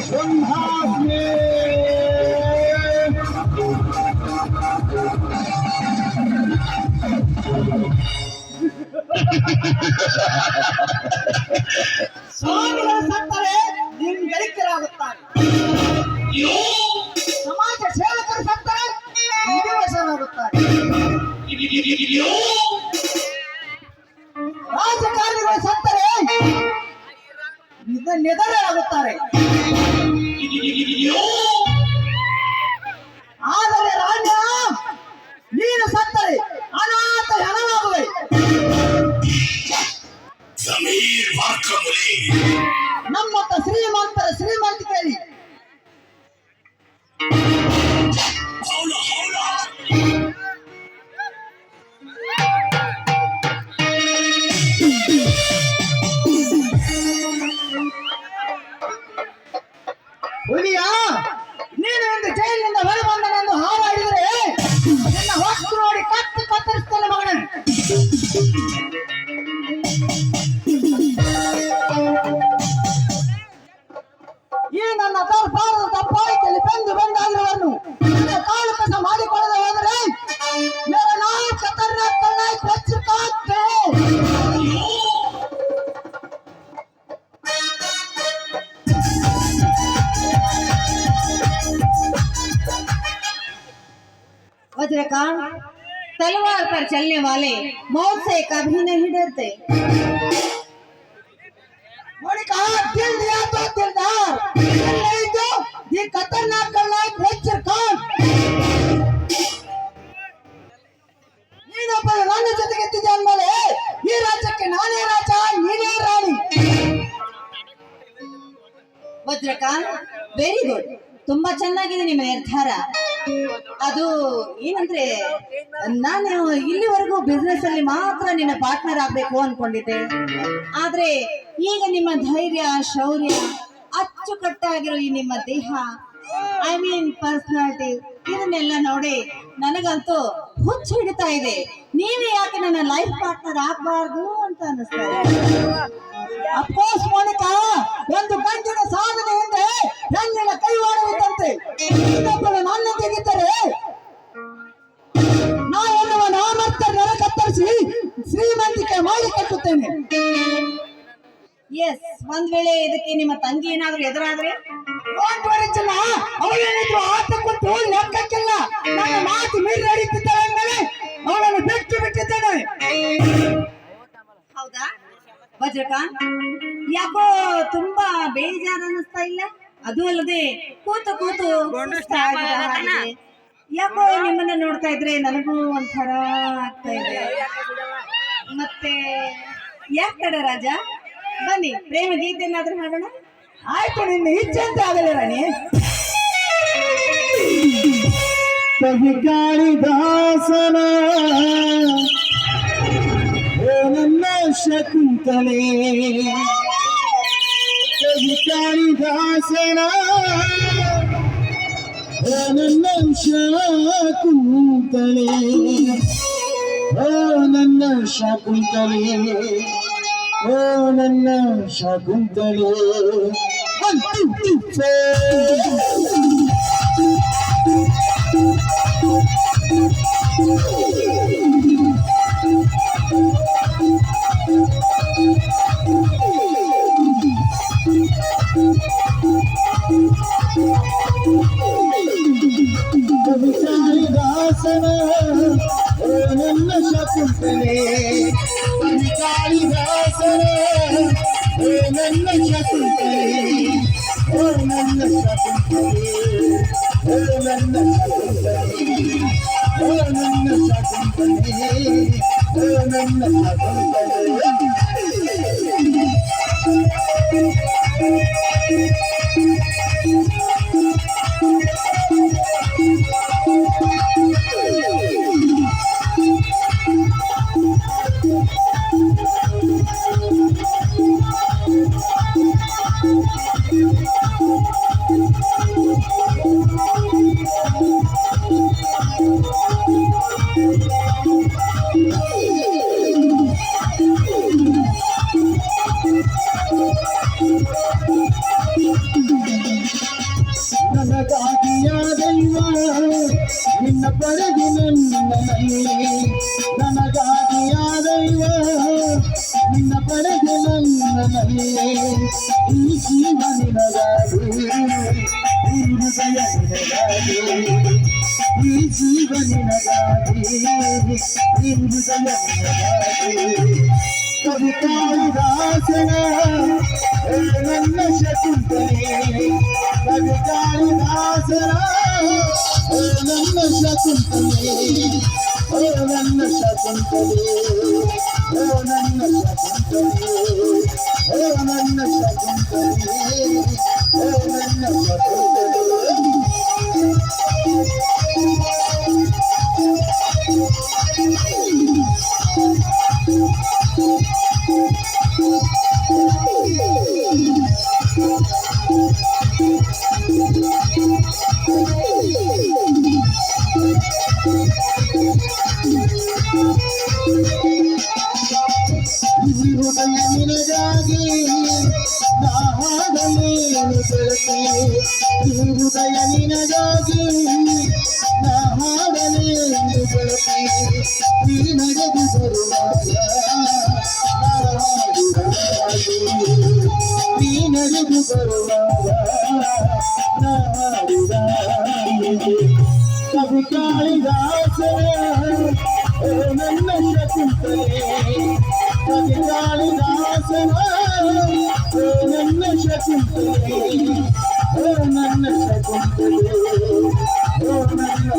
सिंहासने ಸ್ವಾಮಿಗಳ ಸತ್ತರೆ ಲಿಂಗೈಕ್ಯರಾಗುತ್ತಾರೆ. ಸಮಾಜ ಸೇವಕರು ಸತ್ತರೆ ವಿಧಿವಶರಾಗುತ್ತಾರೆ. ರಾಜಕಾರಣಿಗಳು ಸತ್ತರೆ ನಿಧನರಾಗುತ್ತಾರೆ. ಆದರೆ ರಾಜ್ಯ ನೀನು ಸತ್ತರೆ ಅನಾಥ ಹೆಣವಾಗುವೆ. ನಮ್ಮತ್ತ ಶ್ರೀಮಂತರ ಶ್ರೀಮಂತಿಕೆಯಲ್ಲಿ ಹುಲಿಯ ನೀನು ಒಂದು ಜೈಲಿನಿಂದ ಹೊರಬಂದನೆಂದು ಹಾರಾಡಿದರೆ ನಿನ್ನ ಹೊತ್ತು ನೋಡಿ ಕತ್ತರಿಸ್ತೇನೆ ಮಗನೇ. ಈ ನನ್ನ ದರ್ಬಾರದ ದಬ್ಬಾಯಿಕೆಯಲ್ಲಿ ಬೆಂದಾಗಿರುವನು ಕಾಲು ಕಸ ಮಾಡಿಕೊಳ್ಳದೆ ಹೋದರೆ ಮೇರ ನಾವು ಖತರ್ನಾಕ್ ಕಣ್ಣಾಯಿ ಕೊಚ್ಚಿಕಾಗ್ತೆ. वज्रकांड तलवार पर चलने वाले मौत से कभी नहीं डरते। दिल दिया तो दिलदार, दिल नहीं तो ये खतरनाक खलनायक वज्रकांड. ನೀನೊಬ್ಬ ನನ್ನ ಜೊತೆಗೆ ಎತ್ತಿದ್ದೆ ಅಂದಮೇಲೆ ಈ ರಾಜ್ಯಕ್ಕೆ ನಾನೇ ರಾಜ, ನೀನೇ ರಾಣಿ. ವಜ್ರಕಾಂತ್ ವೆರಿ ಗುಡ್, ತುಂಬಾ ಚೆನ್ನಾಗಿದೆ ನಿಮ್ಮ ನಿರ್ಧಾರ. ಅದು ಏನಂದ್ರೆ ನಾನು ಇಲ್ಲಿವರೆಗೂ ಬಿಸ್ನೆಸ್ ಅಲ್ಲಿ ಮಾತ್ರ ನಿನ್ನ ಪಾರ್ಟ್ನರ್ ಆಗ್ಬೇಕು ಅನ್ಕೊಂಡಿದ್ದೆ. ಆದ್ರೆ ಈಗ ನಿಮ್ಮ ಧೈರ್ಯ, ಶೌರ್ಯ, ಅಚ್ಚುಕಟ್ಟಾಗಿರೋ ಈ ನಿಮ್ಮ ದೇಹ, ಐ ಮೀನ್ ಪರ್ಸನಾಲಿಟಿ, ಇದನ್ನೆಲ್ಲ ನೋಡಿ ನನಗಂತೂ ಹುಚ್ಚು ಹಿಡಿತಾ ಇದೆ. ನೀವೇ ಯಾಕೆ ನನ್ನ ಲೈಫ್ ಪಾರ್ಟ್ನರ್ ಆಗ್ಬಾರ್ದು ಅಂತ ಅನಿಸ್ತಾ ಇದೆ. ಅಫ್ಕೋರ್ಸ್ ಮೋನಿಕಾ, ಒಂದು ಗಂಟಿನ ಸಾಧನೆ ಹಿಂದೆ ಹೆಣ್ಣಿನ ಕೈವಾಡವಿದ್ದಂತೆ. ಇನ್ನೊಬ್ಬರು ನನ್ನ ತೆಗಿತಾರೆ ನಾ ಎನ್ನುವ ನಾಮರ್ಥ ನೆರ ಕತ್ತರಿಸಿ ಶ್ರೀಮಂತಿಕೆ ಮಾಡಿ ಕಟ್ಟುತ್ತೇನೆ. ಎಸ್, ಒಂದ್ ವೇಳೆ ಇದಕ್ಕೆ ನಿಮ್ಮ ತಂಗಿ ಏನಾದ್ರೂ ಎದುರಾದ್ರೆ ಜನ ಅವಳೇನಿದ್ರು ಆಟ ಕೊಟ್ಟು ಲೆಕ್ಕಕ್ಕಿಲ್ಲ. ನನ್ನ ಮಾತು ಮೀರಿ ನಡೀತಿದ್ದಾರೆ ಅಂದಮೇಲೆ ಅವಳನ್ನು ಬಿಟ್ಟಿದ್ದೇನೆ. ಹೌದಾ ವಜ್ರಕಾಂತ್, ಯಾಕೋ ತುಂಬಾ ಬೇಜಾರು ಅನ್ನಿಸ್ತಾ ಇಲ್ಲ? ಅದು ಅಲ್ಲದೆ ಕೂತು ಕೂತು ಸುಸ್ತಾಗಿದೆ ಹಾಗೆ. ಯಾಕೋ ನಿಮ್ಮನ್ನ ನೋಡ್ತಾ ಇದ್ರೆ ನನಗೂ ಒಂಥರ ಆಗ್ತಾ ಇದೆ. ಮತ್ತೆ ಯಾಕೆ ತಡ ರಾಜ, ಬನ್ನಿ ಪ್ರೇಮ ಗೀತೆನಾದ್ರೂ ಹಾಡೋಣ. ಆಯ್ತು, ನಿನ್ನ ಇಚ್ಛೆ ಅಂತ ಆಗಲ್ಲ ರಾಣಿ. ಕವಿ ಕಾಳಿದಾಸನ ನನ್ನ ಶಕುಂತಲೆ, ಕವಿ ಕಾಳಿದಾಸನ ನನ್ನ ಶಕುಂತಲೆ, ನನ್ನ ಶಕುಂತಲೆ, ನನ್ನ ಶಕುಂತಲೆ. One, two, three, ಕಾಳಿದಾಸನ ನನ್ನ ಶಕುಂತಲೆ, ಕಾಳಿದಾಸನ ನನ್ನ ಶಕುಂತಲೆ, ನನ್ನ ಶಕುಂತಲೆ, ನನ್ನ ಶಕುಂತಲೆ, ನನ್ನ ಶಕುಂತಲೆ, ನನ್ನ ಪಡೆದು ನನ್ನಲ್ಲಿ ನನಗಾಗಿ ಯಾದೈವ ನಿನ್ನ ಪಡೆದು ನನ್ನಲ್ಲಿ ಈ ಜೀವ ನಿನಗಾಗಿ ಈ ಹೃದಯ ನಿನಗಾಗಿ ಈ ಜೀವ ನಿನಗಾಗಿ ಈ ಹೃದಯ ನಿನಗಾಗಿ ಕವಿ ಕಾಳಿದಾಸನ ನನ್ನ ಶಕುಂತಲೆ ಕವಿ ಕಾಳಿದಾಸನ ನನ್ನ ಶಕುಂತಲೆ ನನ್ನ ಶಕುಂತಲೆ ನನ್ನ ಶಕುಂತಲೆ ನನ್ನ ಶಕುಂತಲೆ ನನ್ನ ಶಕುಂತಲೆ ಹೃದಯ ನಿನಗಾಗಿ ನಾ ಹಾಡಲೇನು ಬೆಳಕಿ ಹೃದಯ ನಿನಗಾಗಿ ನಾ ಹಾಡಲೇನು ಬೆಳಕಿ ನೀ ನಡೆದು ಬರುವಾಗ ನೀ ನಡೆದು ಬರುವಾಗ ನಾ ಹಾಡಿದ ಕವಿ ಕಾಳಿದಾಸನ ನನ್ನ ಶಕುಂತಲೆ ಕವಿ ಕಾಳಿದಾಸನ ನನ್ನ ಶಕುಂತಲೆ ನನ್ನ ಶಕುಂತಲೆ ನನ್ನ